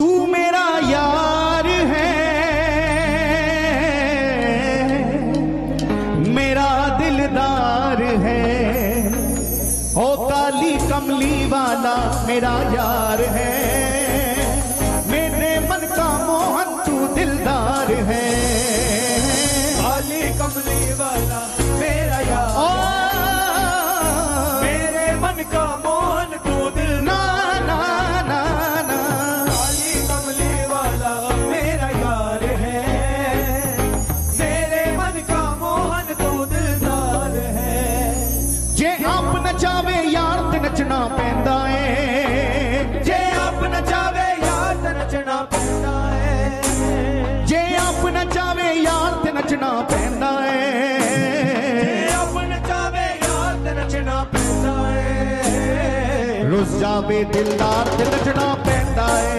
तू मेरा यार है, मेरा दिलदार है। ओ काली कमली वाला मेरा यार है, मेरे मन का मोहन तू दिलदार है। काली कमली वाला मेरा यार, मेरे मन का मोहन तू दिल ना ना ना ना। काली कमली वाला मेरा यार है, मेरे मन का मोहन तू दिलदार है। जे आप नचावे यार ते नचना पैंदा है, जे आप नचावे यार ते नचना पैंदा है। जे आप नचावे यार ते नचना पैंदा है। जे आप नचावे यार ते नचना पैंदा है। रुस जावे दिलदार ते नचना पैंदा है।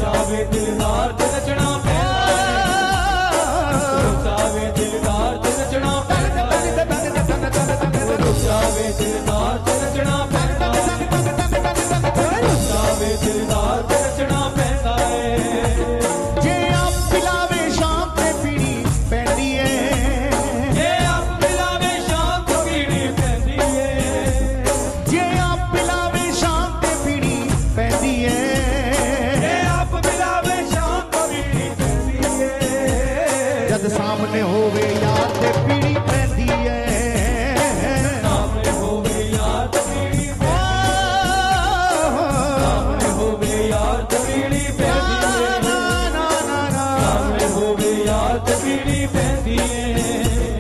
जावे दिलदार ते नचना पैंदा है। जावे दिलदार ते नचना पैंदा है। जावे दिलदार ते नचना पैंदा है। जावे दिलदार ते नचना पैंदा है। जे आप पिलावे शाम ते पीनी पैंदी है। जे आप पिलावे शाम को पीनी पैंदी है। जे आप पिलावे शाम ते पीनी पैंदी है। जे आप पिलावे शाम को पीनी पैंदी है। जद सामने होवे यार ते पीनी पैंदी है। सामने होवे यार ते पीनी सामने होवे यार ते पीनी पैंदी है। ना ना ना ना। सामने होवे यार ते पीनी पैंदी है।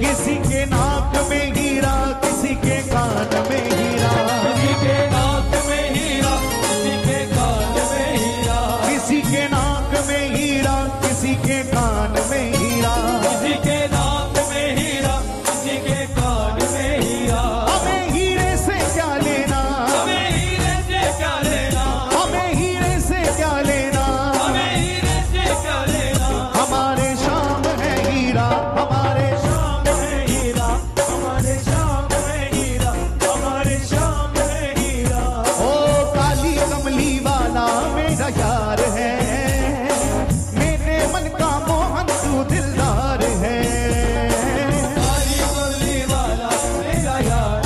किसी के नाक में हीरा, किसी के कान में हीरा। किसी के नाक में हीरा, किसी के कान में हीरा। किसी के नाक में हीरा, किसी के कान में हीरा। किसी के नाक में हीरा, किसी के कान में हीरा। हमें हीरे से क्या लेना, हमें हीरे से क्या लेना, हमें हीरे से क्या लेना। हमें हीरे से क्या लेना। हमारे शाम है हीरा, हमारे शाम है हीरा, हमारे शाम है हीरा, हमारे शाम है हीरा। ओ काली कमली वाला मेरा यार है, मेरे मन का मोहन तू दिलदार है। काली कमली वाला मेरा यार,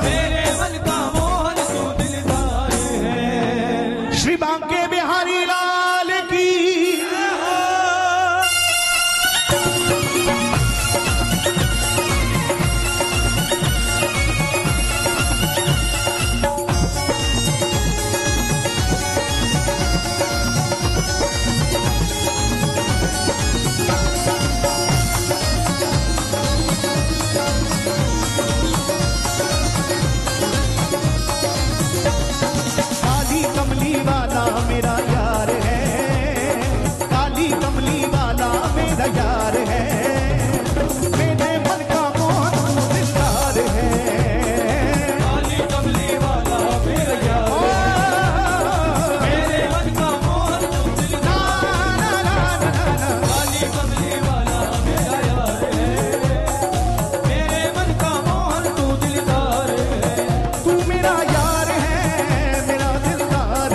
मेरे मन का मोहन तू दिलदार है। श्री बांके बिहारी लाल की। काली कमली वाला मेरा यार है, काली कमली वाला मेरा यार है, मेरे मन का मोहन तू दिलदार है। काली कमली वाला मेरा यार, मेरे मन का मोहन तू दिलदार है। काली कमली वाला मेरा यार है, मेरे मन का मोहन तू दिलदार है। तू मेरा यार है, मेरा दिलदार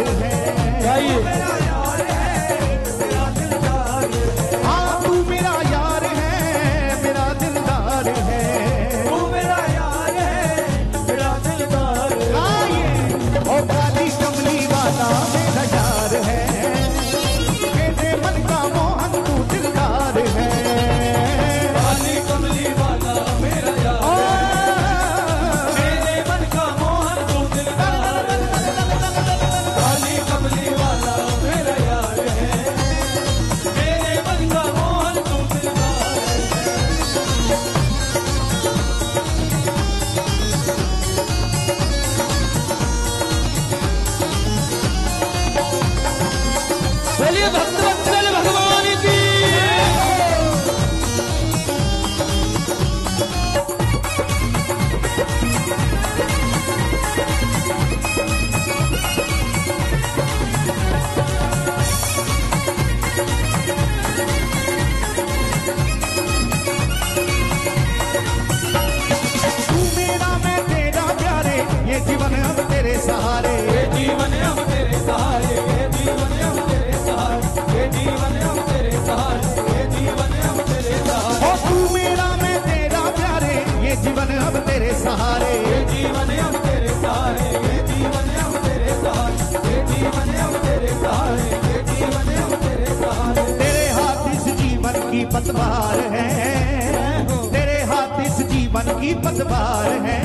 ही पतवार है,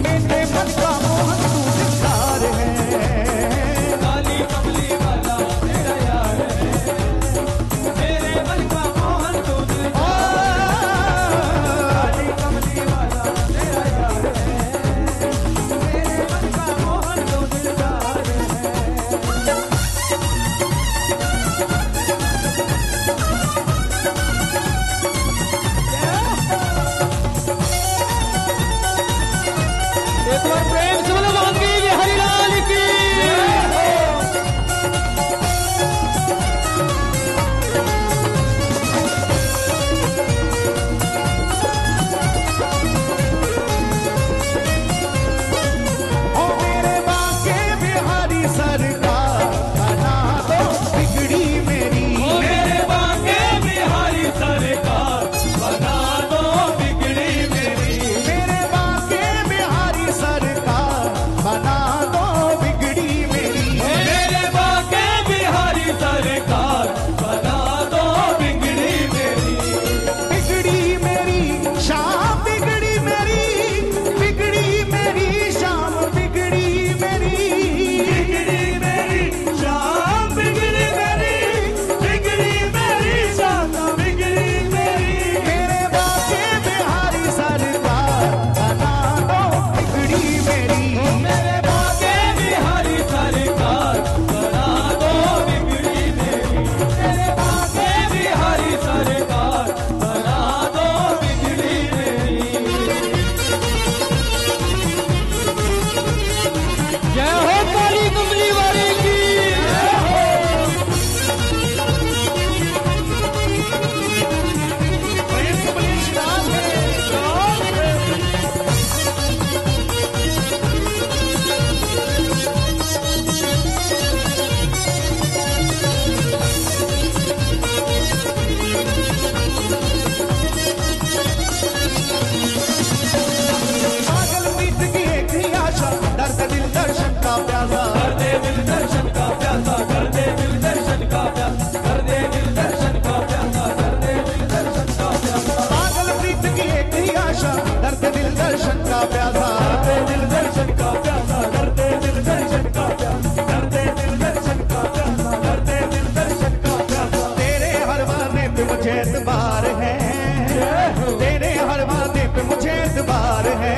मेरे मन का मोहन तू दिलदार है। काली कमली वाला मेरा यार है, मेरे मन का मोहन तू दिलदार है। काली कमली वाला मेरा यार है, मेरे मन का मोहन तू दिलदार है। एक बार प्रेम से बोलो वाल्मीकि हरिलाल की। ओ मेरे बांके बिहारी सरकार बना दो बिगड़ी मेरी, मेरे बांके बिहारी सरकार बना दो बिगड़ी मेरी। मेरे बांके बिहारी सरकार बना दो बिगड़ी मेरी। मेरे बांके बिहारी सरकार बना दो बिगड़ी मेरी। बिगड़ी मेरी शाम बिगड़ी मेरी, बिगड़ी मेरी शाम बिगड़ी मेरी। बिगड़ी मेरी शाम बिगड़ी मेरी, बिगड़ी मेरी शाम बिगड़ी मेरी। मेरे बांके बिहारी सरकार बना दो बिगड़ी मेरी। मेरे बांके बिहारी सरकार बना दो बिगड़ी मेरी। मेरे बांके बिहारी सरकार बना दो बिगड़ी मेरी। जय हो काली कमली वाली की। पागल प्रीत की एक ही आशा, दर्द दिल दर्शन का प्यासा। कर दे दिल दर्शन का प्यासा, कर दे दिल दर्शन का प्यासा, कर दे दिल दर्शन का प्यासा, कर दे दिल दर्शन का प्यासा। पागल प्रीत की एक ही आशा, दर्द दिल दर्शन का प्यासा। कर दे दिल दर्शन का प्यासा, कर दे दिल दर्शन का प्यासा, कर दे दिल दर्शन का प्यासा, कर दे दिल दर्शन का प्यासा। तेरे हर वादे पे मुझे एतबार है, तेरे हर वादे पे मुझे एतबार है।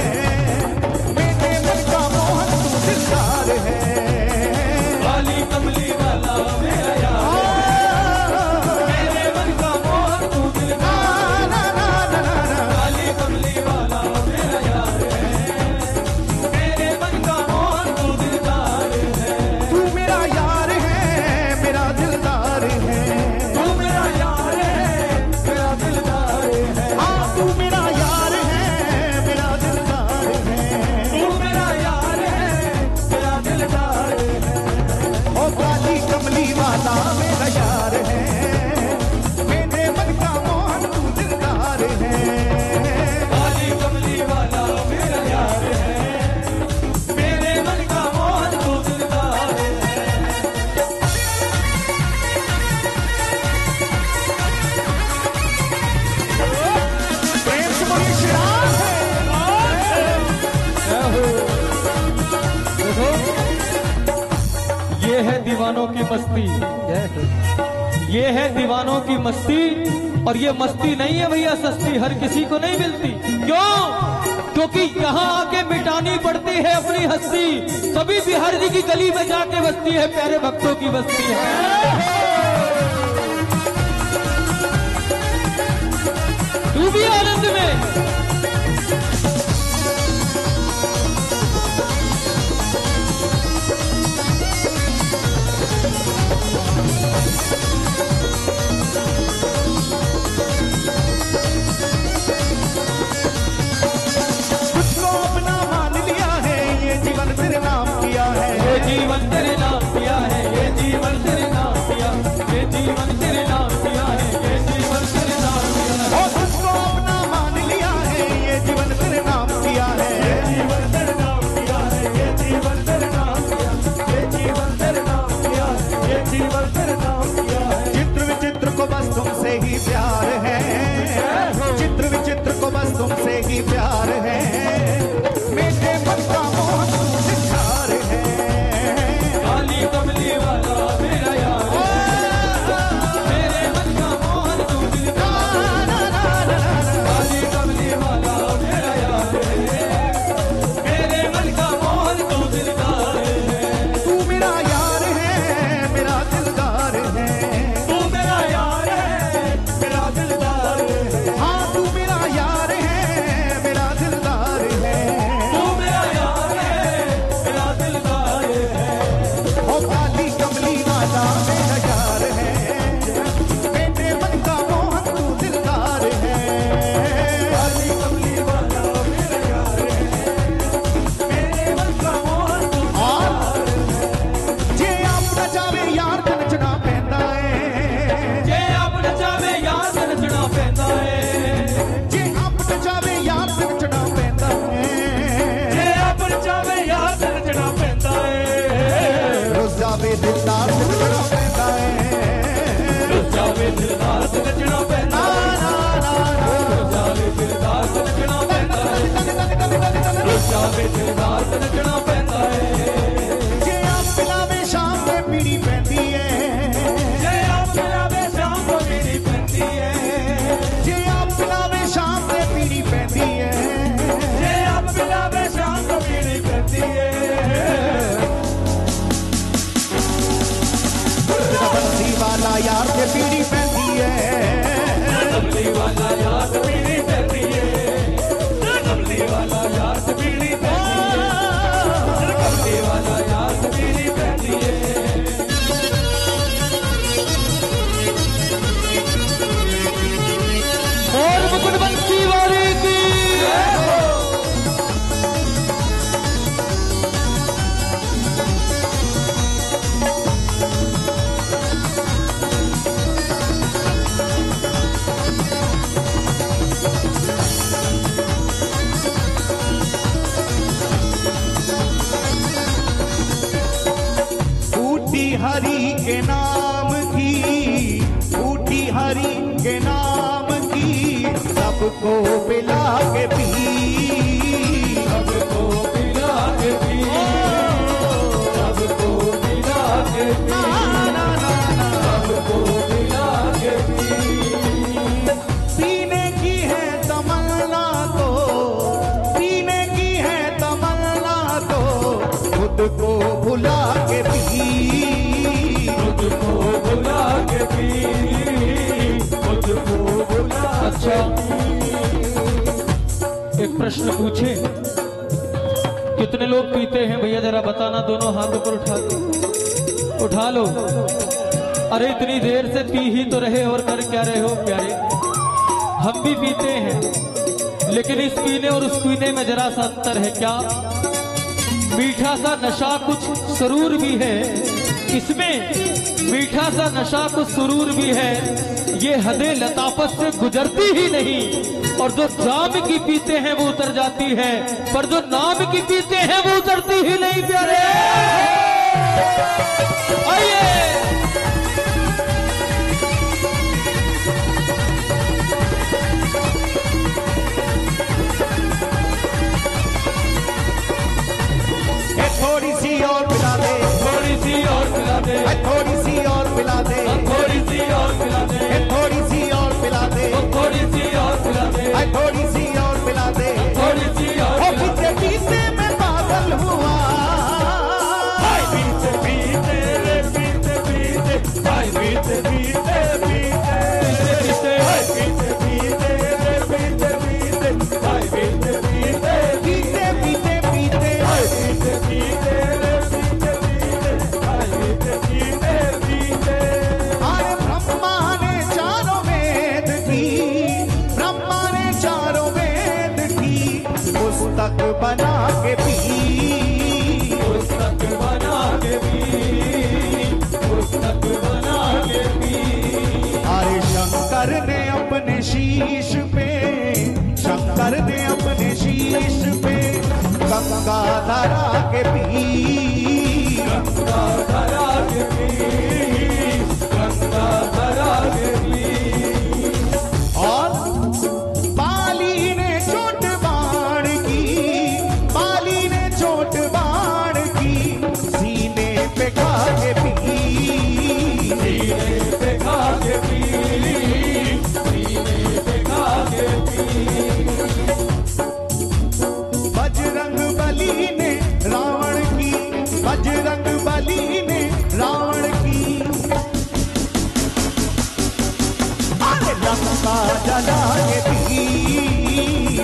मेरे मन का मोहन तू दिलदार है। काली कमली वाला मेरा यार, मेरे मन का मोहन तू दिलदार। ना ना ना ना ना। काली कमली वाला मेरा यार है, मेरे मन का मोहन तू दिलदार है। तू मेरा यार है, मेरा दिलदार है। तू मेरा यार है, मेरा दिलदार है। हाँ तू मेरा यार है, मेरा दिलदार है। तू मेरा यार है, मेरा दिलदार है। ओ काली कमली वाला मेरा यार है, मेरे मन का मोहन तू दिलदार है। काली कमली वाला मेरा यार है, मेरे मन का मोहन तू दिलदार है। प्रेम से बोलिए श्रीराम है। देखो ये है दीवानों की मस्ती, ये है दीवानों की मस्ती। और ये मस्ती नहीं है भैया सस्ती, हर किसी को नहीं मिलती। क्यों? क्योंकि यहाँ आके मिटानी पड़ती है अपनी हस्ती। तभी बिहार जी की गली में जाके बसती है, प्यारे भक्तों की बस्ती है। तू भी आनंद में। तुझको अपना मान लिया है, ये जीवन तेरे नाम किया है। ये जीवन तेरे नाम किया है, ये जीवन तेरे नाम किया, ये जीवन तेरे नाम किया है, ये जीवन तेरे नाम किया है। ओ तुझको अपना मान लिया है, जावे दिलदार से नचना पैंदा है, रुस जावे दिलदार से नचना पैंदा है, रुस जावे दिलदार से नचना पैंदा है, रुस जावे दिलदार से नचना पैंदा है। जे आप पिलावे शाम को पीड़ी पैंदी है, जे आप पिलावे शाम को पीड़ी पैंदी है, जे आप पिलावे शाम को पीड़ी पैंदी है, जे आप पिलावे शाम को पीड़ी पैंदी है। बंसी वाला यार के पीड़ी पैंदी है, बंसी वाला यार के पीड़ी पैंदी है, बंसी वाला यार के पीड़ी पैंदी है, बंसी वाला यार के पीड़ी पैंदी है। और मुकुट बंसी वाले की हरि के नाम की, बूटी हरि के नाम की, सबको पिला के पी, सबको पिला के पी, सबको पिला के पी, सबको पिला के पी। पीने की है तमन्ना तो, पीने की है तमन्ना तो, खुद को भुला के पी, को बुला के पी, मुझको बुला। अच्छा, एक प्रश्न पूछे, कितने लोग पीते हैं भैया जरा बताना, दोनों हाथ ऊपर उठा लो। अरे इतनी देर से पी ही तो रहे और कर क्या रहे हो प्यारे। हम भी पीते हैं, लेकिन इस पीने और उस पीने में जरा सा अंतर है। क्या मीठा सा नशा कुछ सुरूर भी है इसमें, मीठा सा नशा कुछ सुरूर भी है, ये हदे लताफत से गुजरती ही नहीं। और जो जाम की पीते हैं वो उतर जाती है, पर जो नाम की पीते हैं वो उतरती ही नहीं प्यारे। आइए थोड़ी सी और पिला दे, थोड़ी सी और पिला दे, थोड़ी सी और पिला दे, थोड़ी सी और पिला दे, थोड़ी सी और पिला दे, थोड़ी सी और पिला दे, थोड़ी सी और पिला दे, थोड़ी सी और पीते पीते मैं पागल हुआ, पीते पीते पीते पीते, भाई पीते पीते पीते पीते, पीते पीते पीते पीते, भाई पीते पीते पीते पीते पीते, पीते पीते पुस्तक बना के पी, पुस्तक बना के पी, पुस्तक बना के पी। अरे शंकर ने अपने शीश पे, शंकर ने अपने शीश पे गंगा धरा के पी, गंगा धरा के पी, गंगा धरा के पी। और बाली ने चोट बाण की, बाली ने चोट बाण की, सीने पे खा के पी, सीने पे खा के पी, सीने पे खा के पी। बजरंग बली ने रावण की, बजरंग बली ने रावण की, लंका जला के पी,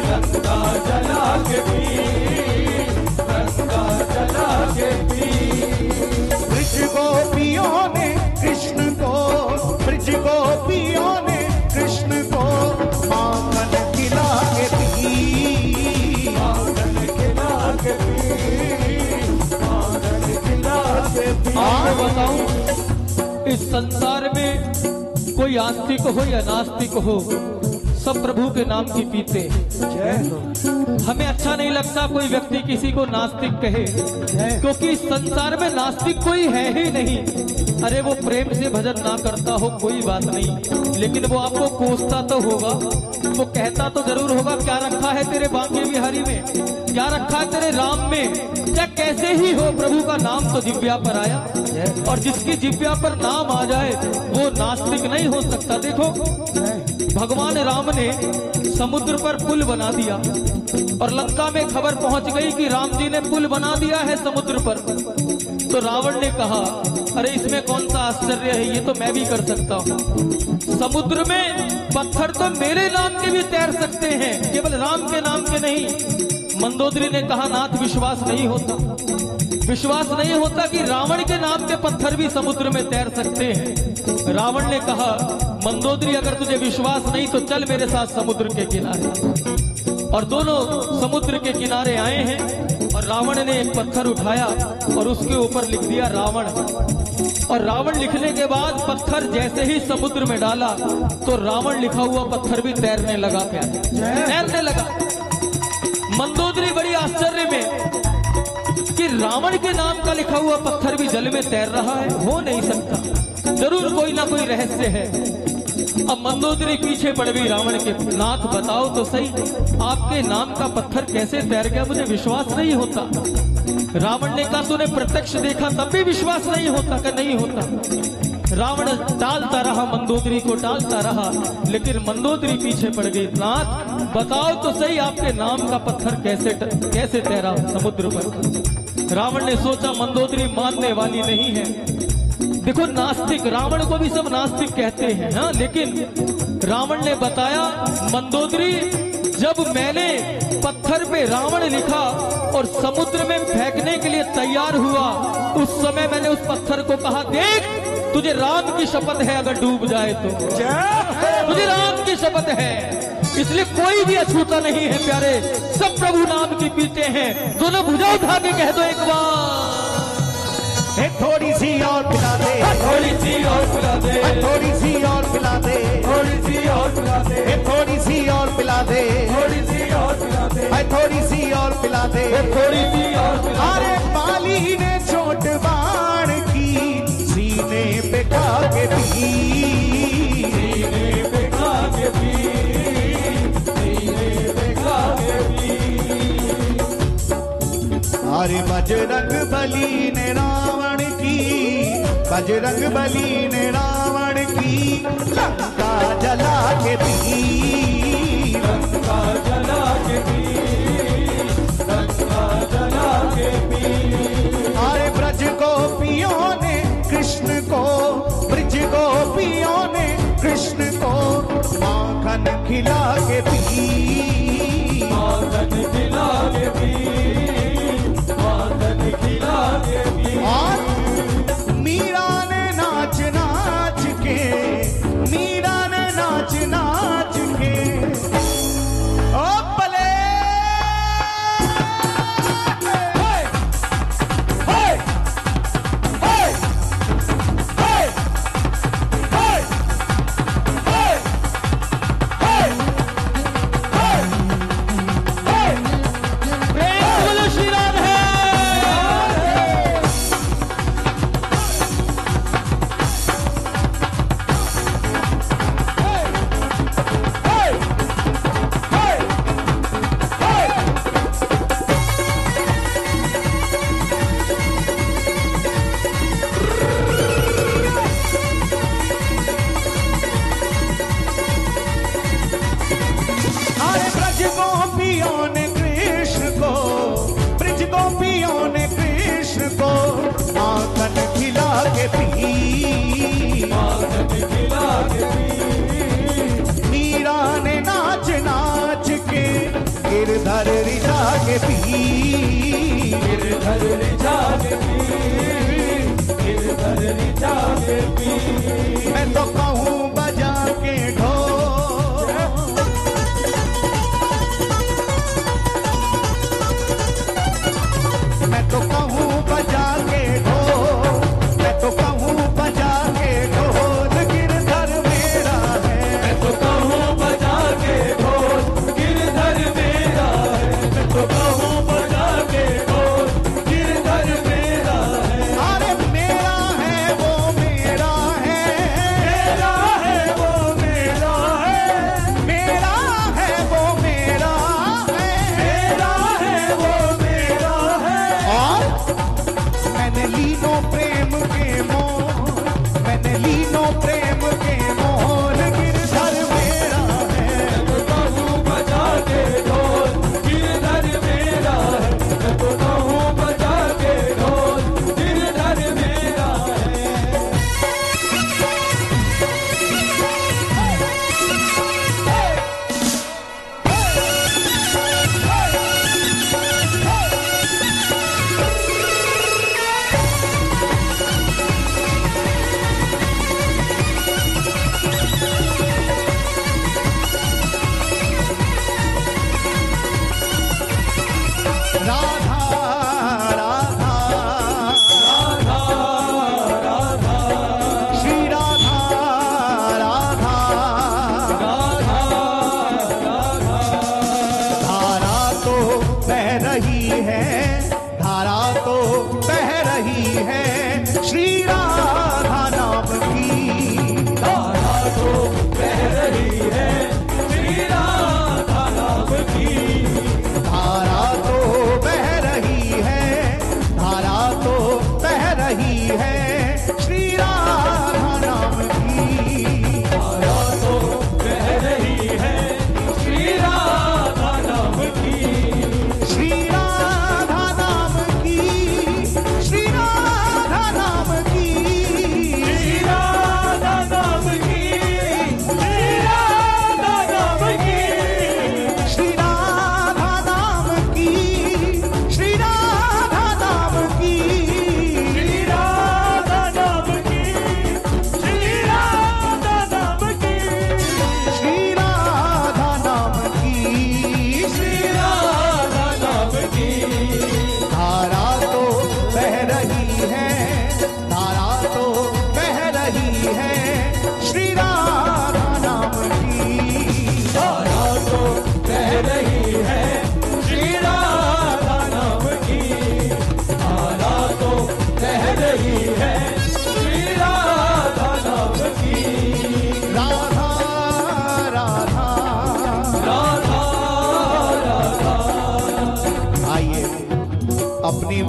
लंका जला के पी, लंका जला के पी। ब्रज गोपियों ने कृष्ण को, ब्रज गोपियों ने कृष्ण को माखन खिला के पी, माखन खिला के पी, माखन खिला के पी। आपको बताऊं, इस संसार में कोई आस्तिक हो या नास्तिक हो, सब प्रभु के नाम की पीते हैं। हमें अच्छा नहीं लगता कोई व्यक्ति किसी को नास्तिक कहे, क्योंकि संसार में नास्तिक कोई है ही नहीं। अरे वो प्रेम से भजन ना करता हो कोई बात नहीं, लेकिन वो आपको कोसता तो होगा, वो कहता तो जरूर होगा क्या रखा है तेरे बांके बिहारी में, क्या रखा है तेरे राम में, क्या कैसे ही हो प्रभु का नाम तो जिब्या पर आया। और जिसकी जिब्या पर नाम आ जाए वो नास्तिक नहीं हो सकता। देखो भगवान राम ने समुद्र पर पुल बना दिया और लंका में खबर पहुंच गई कि राम जी ने पुल बना दिया है समुद्र पर। तो रावण ने कहा अरे इसमें कौन सा आश्चर्य है, ये तो मैं भी कर सकता हूँ। समुद्र में पत्थर तो मेरे नाम के भी तैर सकते हैं, केवल राम के नाम के नहीं। मंदोदरी ने कहा नाथ विश्वास नहीं होता, विश्वास नहीं होता कि रावण के नाम के पत्थर भी समुद्र में तैर सकते हैं। रावण ने कहा मंदोदरी अगर तुझे विश्वास नहीं तो चल मेरे साथ समुद्र के किनारे। और दोनों समुद्र के किनारे आए हैं और रावण ने एक पत्थर उठाया और उसके ऊपर लिख दिया रावण। और रावण लिखने के बाद पत्थर जैसे ही समुद्र में डाला तो रावण लिखा हुआ पत्थर भी तैरने लगा, तैरने लगा। मंदोदरी बड़ी आश्चर्य में कि रावण के नाम का लिखा हुआ पत्थर भी जल में तैर रहा है, हो नहीं सकता, जरूर कोई ना कोई रहस्य है। अब मंदोदरी पीछे पड़ गई रावण के, नाथ बताओ तो सही आपके नाम का पत्थर कैसे तैर गया, मुझे विश्वास नहीं होता। रावण ने कहा तूने प्रत्यक्ष देखा तब भी विश्वास नहीं होता कि नहीं होता। रावण टालता रहा, मंदोदरी को टालता रहा, लेकिन मंदोदरी पीछे पड़ गई। नाथ बताओ तो सही आपके नाम का पत्थर कैसे तैरा समुद्र पर। रावण ने सोचा मंदोदरी मानने वाली नहीं है। देखो नास्तिक, रावण को भी सब नास्तिक कहते हैं हाँ, लेकिन रावण ने बताया मंदोदरी जब मैंने पत्थर पे रावण लिखा और समुद्र में फेंकने के लिए तैयार हुआ, उस समय मैंने उस पत्थर को कहा देख तुझे राम की शपथ है अगर डूब जाए तो, तुझे राम की शपथ है। इसलिए कोई भी अछूता नहीं है प्यारे, सब प्रभु नाम की पीते हैं। दोनों भुजा उठा के कह दो एक बार, थोड़ी सी और पिला दे, थोड़ी सी और पिला दे, थोड़ी सी और पिला दे, थोड़ी सी और पिला दे, थोड़ी सी और पिला दे, थोड़ी सी और पिला दे, थोड़ी सी और पिला दे, थोड़ी सी और पिला दे। अरे बाली ने चोट बाण की सीने पे खा के पी, सीने पे खा के पी, सीने पे खा के पी। अरे बजरंग बली ने रावण की, बजरंग बली ने रावण की लंका जला के पी, लंका जला के पी, लंका जला के पी। अरे ब्रज गोपियों ने कृष्ण को, ब्रज गोपियों ने कृष्ण को माखन खिला के पी, माखन खिला के पी, माखन खिला के पी। और मीरा ने नाच नाच के, मीरा ने नाच नाच के ओ भले गिरधर रिझा के पी, गिरधर रिझा के पी, गिरधर रिझा के पी। मैं तो कहूँ बजा के ढोल, मैं तो कहूँ बजा के ढोल, मैं तो कहूँ बजा के ढोल गिरधर मेरा है, मैं तो कहूँ बजा के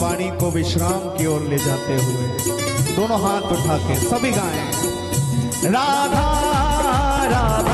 वाणी को विश्राम की ओर ले जाते हुए दोनों हाथ उठा के सभी गाएं। राधा राधा